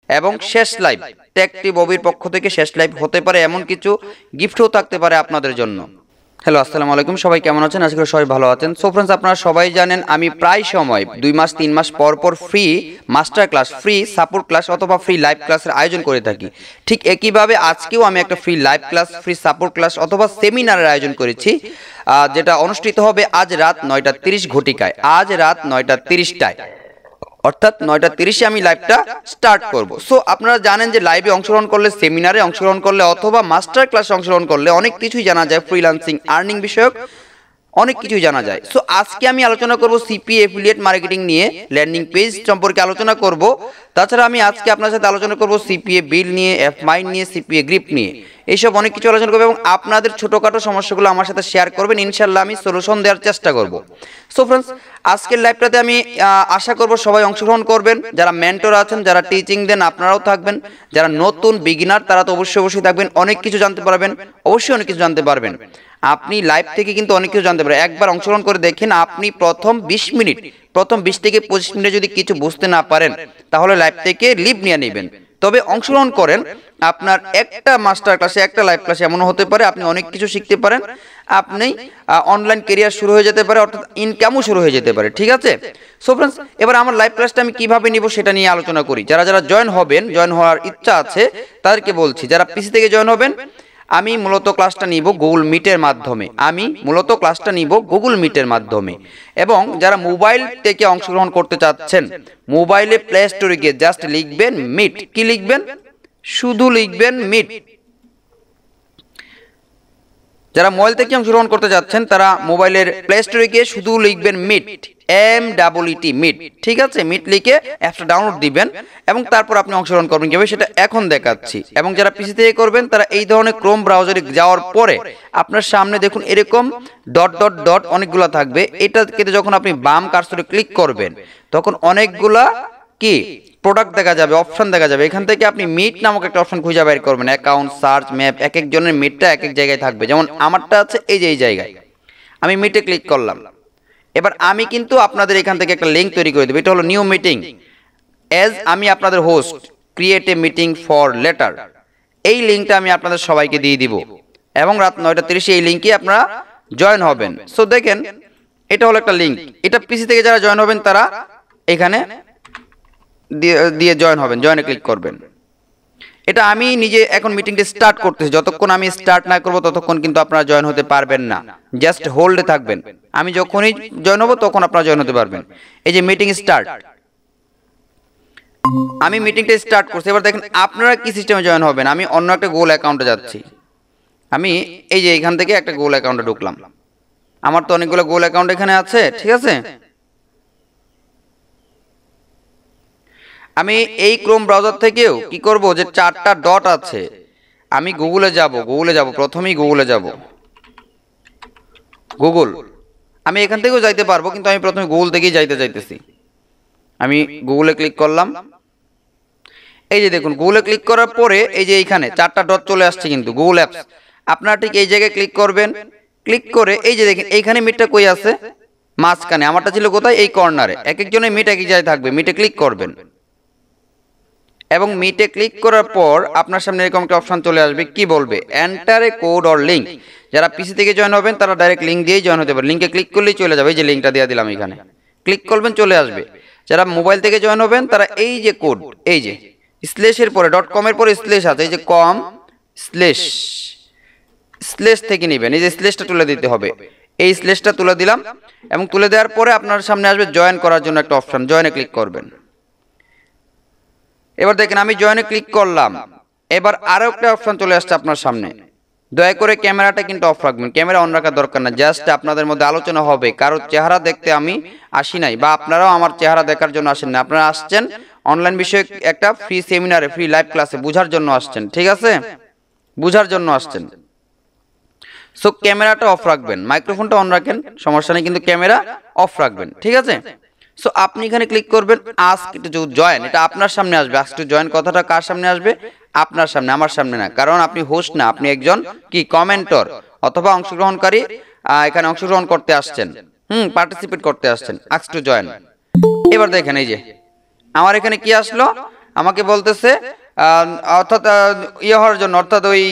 এবং শেষ লাইভ টেকটিভ অবির পক্ষ থেকে শেষ লাইভ হতে পারে, এমন কিছু গিফটও থাকতে পারে আপনাদের জন্য। হ্যালো, আসসালামু আলাইকুম, সবাই কেমন আছেন? আশা করি সবাই ভালো আছেন। সো ফ্রেন্ডস, আপনারা সবাই জানেন আমি প্রায় সময় 2 মাস 3 মাস পর পর free master class, free support class অথবা ফ্রি লাইভ ক্লাসের আয়োজন করে থাকি। ঠিক একইভাবে আজকেও আমি একটা free live class, free support class অথবা সেমিনারের আয়োজন করেছি, যেটা অনুষ্ঠিত হবে আজ রাত 9:30 ঘটিকায়, আজ রাত 9:30টায়, অর্থাৎ 9:30-এ আমি লাইভটা স্টার্ট করব। সো আপনারা জানেন যে লাইভে অংশগ্রহণ করলে, সেমিনারে অংশগ্রহণ করলে অথবা মাস্টার ক্লাসে অংশগ্রহণ করলে অনেক কিছুই জানা যায়, ফ্রিল্যান্সিং আর্নিং বিষয়ক অনেক কিছুই জানা যায়। সো আজকে আমি আলোচনা করব সিপিএ এফিলিয়েট মার্কেটিং নিয়ে, ল্যান্ডিং পেজ সম্পর্কে আলোচনা করব। তাছাড়া আমি আজকে আপনার সাথে আলোচনা করব সিপিএ বিল্ড নিয়ে, এফ মাইন্ড নিয়ে, সিপিএ গ্রিপ নিয়ে, এইসব অনেক কিছু আলোচনা করবো এবং আপনাদের ছোটোখাটো সমস্যাগুলো আমার সাথে শেয়ার করবেন, ইনশাল্লাহ আমি সলিউশন দেওয়ার চেষ্টা করব। সো ফ্রেন্ডস, আজকের লাইভটাতে আমি আশা করব সবাই অংশগ্রহণ করবেন। যারা মেন্টর আছেন, যারা টিচিং দেন, আপনারাও থাকবেন। যারা নতুন বিগিনার, তারা তো অবশ্যই থাকবেন, অনেক কিছু জানতে পারবেন, অবশ্যই অনেক কিছু জানতে পারবেন। আপনি লাইভ থেকে কিন্তু অনেক কিছু জানতে পারবেন। একবার অংশগ্রহণ করে দেখেন, আপনি প্রথম 20 থেকে 25 মিনিটে যদি কিছু বুঝতে না পারেন, তাহলে লাইভ থেকে লিভ নিয়ে নেবেন। তবে অংশগ্রহণ করেন, আপনার একটা মাস্টার ক্লাসে, একটা লাইভ ক্লাসে এমন হতে পারে আপনি অনেক কিছু শিখতে পারেন, আপনি অনলাইন কেরিয়ার শুরু হয়ে যেতে পারে, অর্থাৎ ইনকামও শুরু হয়ে যেতে পারে। ঠিক আছে? সো ফ্রেন্ডস, এবার আমার লাইভ ক্লাসটা আমি কিভাবে নিব সেটা নিয়ে আলোচনা করি। যারা যারা জয়েন হবেন, জয়েন হওয়ার ইচ্ছা আছে তাদেরকে বলছি, যারা পিসি থেকে জয়েন হবেন, আমি মূলত ক্লাসটা নিব গুগল মিটের মাধ্যমে, এবং যারা মোবাইল থেকে অংশগ্রহণ করতে চাচ্ছেন, মোবাইলে প্লে স্টোরে গিয়ে জাস্ট লিখবেন মিট। কি লিখবেন? শুধু লিখবেন মিট। যারা মোবাইল থেকে অংশগ্রহণ করতে যাচ্ছেন তারা মোবাইলের প্লে স্টোরে গিয়ে শুধু লিখবেন মিট, MEET মিট। ঠিক আছে? মিট লিখে অ্যাপটা ডাউনলোড দিবেন এবং তারপর আপনি অংশগ্রহণ করবেন। কিভাবে সেটা এখন দেখাচ্ছি। এবং যারা পিসি থেকে করবেন তারা এই ধরনের ক্রোম ব্রাউজারে যাওয়ার পরে আপনার সামনে দেখুন এরকম ডট ডট ডট অনেকগুলো থাকবে। এটাকে যখন আপনি বাম কার্সরে ক্লিক করবেন তখন অনেকগুলা কি প্রোডাক্ট দেখা যাবে, অপশন দেখা যাবে। এখান থেকে আপনি মিট নামক একটা অপশন খুঁজে বের করবেন। অ্যাকাউন্ট, সার্চ, ম্যাপ, এক একজনের মিটটা এক এক জায়গায় থাকবে। যেমন আমারটা আছে এই যে এই জায়গায়, আমি মিটে ক্লিক করলাম। এবার আমি কিন্তু আপনাদের এখান থেকে একটা লিঙ্ক তৈরি করে দেবো। এটা হলো নিউ মিটিং, এজ আমি আপনাদের host, create a meeting for letter. এই লিঙ্কটা আমি আপনাদের সবাইকে দিয়ে দিব এবং রাত 9:30-এ এই লিঙ্কে আপনারা জয়েন হবেন। সো দেখেন, এটা হলো একটা লিঙ্ক। এটা পিসি থেকে যারা জয়েন হবেন তারা এখানে দিয়ে জয়েন হবেন, জয়েনে ক্লিক করবেন। এটা আমি নিজে এখন মিটিংটা স্টার্ট করতেছি, যতক্ষণ আমি স্টার্ট না করব ততক্ষণ কিন্তু আপনারা জয়েন হতে পারবেন না, জাস্ট হোল্ডে থাকবেন। আমি যখনই জয়েন হব তখন আপনারা জয়েন হতে পারবেন। এই যে মিটিং স্টার্ট, আমি মিটিংটা স্টার্ট করছি। এবার দেখেন আপনারা কি সিস্টেমে জয়েন হবেন। আমি অন্য একটা গুগল অ্যাকাউন্টে যাচ্ছি। আমি এই যে এখান থেকে একটা গুগল অ্যাকাউন্টে ঢুকলাম। আমার তো অনেকগুলো গুগল অ্যাকাউন্ট এখানে আছে। ঠিক আছে? আমি এই ক্রোম ব্রাউজার থেকেও কি করব, যে 4টা ডট আছে, আমি গুগলে যাব, প্রথমেই গুগলে যাব, গুগল। আমি এখান থেকেও যাইতে পারবো, কিন্তু আমি প্রথমে গুগল থেকেই যাইতেছি। আমি গুগলে ক্লিক করলাম। এই যে দেখুন, গুগলে ক্লিক করার পরে এই যে এইখানে 4টা ডট চলে আসছে কিন্তু গুগল অ্যাপস। আপনারা ঠিক এই জায়গায় ক্লিক করবেন। ক্লিক করে এই যে দেখেন এইখানে মিটটা কই আছে, মাঝখানে। আমারটা ছিল কোথায়? এই কর্নারে। এক একজনের মিট এক এক জায়গায় থাকবে। মিটে ক্লিক করবেন এবং মিটে ক্লিক করার পর আপনার সামনে এরকম একটা অপশন চলে আসবে। কি বলবে? Enter a code or link. যারা পিসি থেকে জয়েন হবেন তারা ডাইরেক্ট লিঙ্ক দিয়েই জয়েন হতে পারে। লিঙ্কে ক্লিক করলেই চলে যাবে। এই যে লিঙ্কটা দিয়ে দিলাম, এখানে ক্লিক করবেন, চলে আসবে। যারা মোবাইল থেকে জয়েন হবেন তারা এই যে কোড, এই যে স্ল্যাশের পরে .com এর পরে স্ল্যাশ আছে, এই যে কম স্ল্যাশ থেকে নেবেন। এই যে স্ল্যাশটা তুলে দিতে হবে। এই স্ল্যাশটা তুলে দিলাম এবং তুলে দেওয়ার পরে আপনার সামনে আসবে জয়েন করার জন্য একটা অপশন। জয়েনে ক্লিক করবেন। এবার দেখেন আমি জয়েনে ক্লিক করলাম। এবার আরো একটা অপশন চলে আসছে আপনার সামনে। দয়া করে ক্যামেরাটা কিন্তু অফ রাখবেন। ক্যামেরা অন রাখার দরকার না, জাস্ট আপনাদের মধ্যে আলোচনা হবে। কারোর চেহারা দেখতে আমি আসি নাই, বা আপনারাও আমার চেহারা দেখার জন্য আসেন না। আপনারা আসছেন অনলাইন বিষয়ে একটা ফ্রি সেমিনারে, ফ্রি লাইভ ক্লাসে বোঝার জন্য আসছেন। ঠিক আছে? বোঝার জন্য আসছেন। সো ক্যামেরাটা অফ রাখবেন, মাইক্রোফোনটা অন রাখেন, সমস্যা নেই, কিন্তু ক্যামেরা অফ রাখবেন। ঠিক আছে? সো আপনি এখানে ক্লিক করবেন আস্ক টু জয়েন। এটা আপনার সামনে আসবে। আস্ক টু জয়েন কথাটা কার সামনে আসবে? আপনার সামনে, আমার সামনে না। কারণ আপনি হোস্ট না, আপনি একজন কি কমেন্টর অথবা অংশগ্রহণকারী। এখানে অংশগ্রহণ করতে আসছেন, পার্টিসিপেট করতে আসছেন। Ask to join. এবার দেখেন এই যে আমার এখানে কি আসলো, আমাকে বলতেছে অর্থাৎ ইয়ে হওয়ার জন্য, অর্থাৎ ওই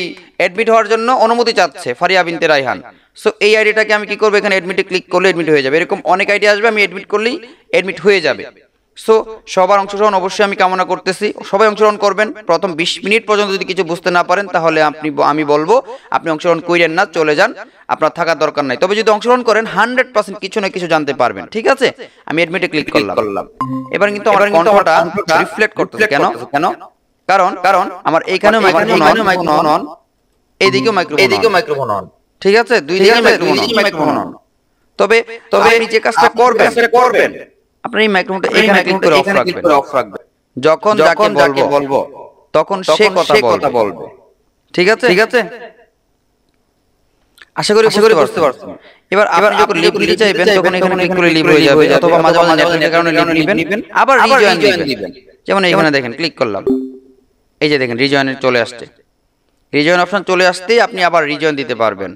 অ্যাডমিট হওয়ার জন্য অনুমতি চাচ্ছে ফারিয়া বিনতে রায়হান। সো এই আইডিটাকে আমি কি করবো, এখানে অ্যাডমিটে ক্লিক করলে অ্যাডমিট হয়ে যাবে। এরকম অনেক আইডি আসবে, আমি অ্যাডমিট করলেই অ্যাডমিট হয়ে যাবে। সো সবার অংশগ্রহণ অবশ্যই আমি কামনা করতেছি, সবাই অংশগ্রহণ করবেন। প্রথম 20 মিনিট পর্যন্ত যদি কিছু বুঝতে না পারেন তাহলে আমি বলবো আপনি অংশগ্রহণ করেন না, চলে যান, আপনার থাকার দরকার নাই। তবে যদি অংশগ্রহণ করেন 100% কিছু না কিছু জানতে পারবেন, ঠিক আছে। আমি অ্যাডমিটে ক্লিক করলাম। এবার কিন্তু আমার কণ্ঠটা রিফ্লেক্ট করতেছে। কেন? কারণ আমার এইখানেও মাইক্রোফোন অন, এইদিকেও মাইক্রোফোন অন, ঠিক আছে, দুই দিকে মাইক্রোফোন অন। তবে আপনি যে কাজটা করবেন, আপনি এই মাইক্রোফোনটা এখানে ক্লিক করে অফ রাখবেন। যখন যাকে বলবো তখন সে কথা বলবে, ঠিক আছে। আশা করি বুঝতে পারছেন। এবার আপনি যখন লিভ নিতে চাইবেন তখন এখানে ক্লিক করে লিভ হয়ে যাবে, অথবা মাঝে মাঝে নেটওয়ার্কের কারণে লিভ নেবেন, আবার রিজয়েন দিবেন। যেমন এখানে দেখেন ক্লিক করলাম, এই যে দেখেন রিজয়েন চলে আসছে। রিজয়েন অপশন চলে আসতেই আপনি আবার রিজয়েন দিতে পারবেন,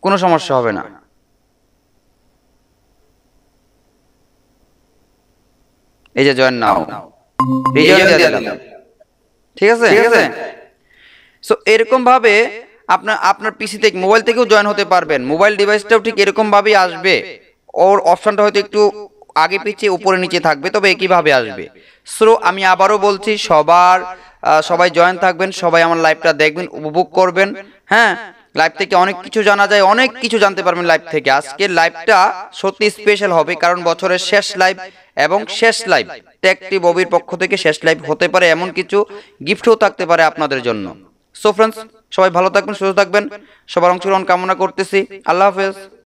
কোনো সমস্যা হবে না। এই যে জয়েন নাও, রিজয়েন দিয়ে দিলাম, ঠিক আছে। সো এরকম ভাবে আপনার পিসি থেকে, মোবাইল থেকেও জয়েন হতে পারবেন। মোবাইল ডিভাইসটাও ঠিক এরকম ভাবেই আসবে, ওর অপশনটা হয়তো একটু আগে পিছিয়ে উপরে নিচে থাকবে, তবে একইভাবে আসবে। সো আমি আবারও বলছি, সবাই জয়েন থাকবেন, সবাই আমার লাইভটা দেখবেন, উপভোগ করবেন। হ্যাঁ, লাইভ থেকে অনেক কিছু জানা যায়, অনেক কিছু জানতে পারবেন লাইভ থেকে। আজকের লাইভটা সত্যি স্পেশাল হবে, কারণ বছরের শেষ লাইভ এবং শেষ লাইভ টেকটি ববির পক্ষ থেকে শেষ লাইভ হতে পারে, এমন কিছু গিফটও থাকতে পারে আপনাদের জন্য। সো ফ্রেন্ডস, সবাই ভালো থাকবেন, সুস্থ থাকবেন, সবার অংশগ্রহণ কামনা করতেছি। আল্লাহ হাফেজ।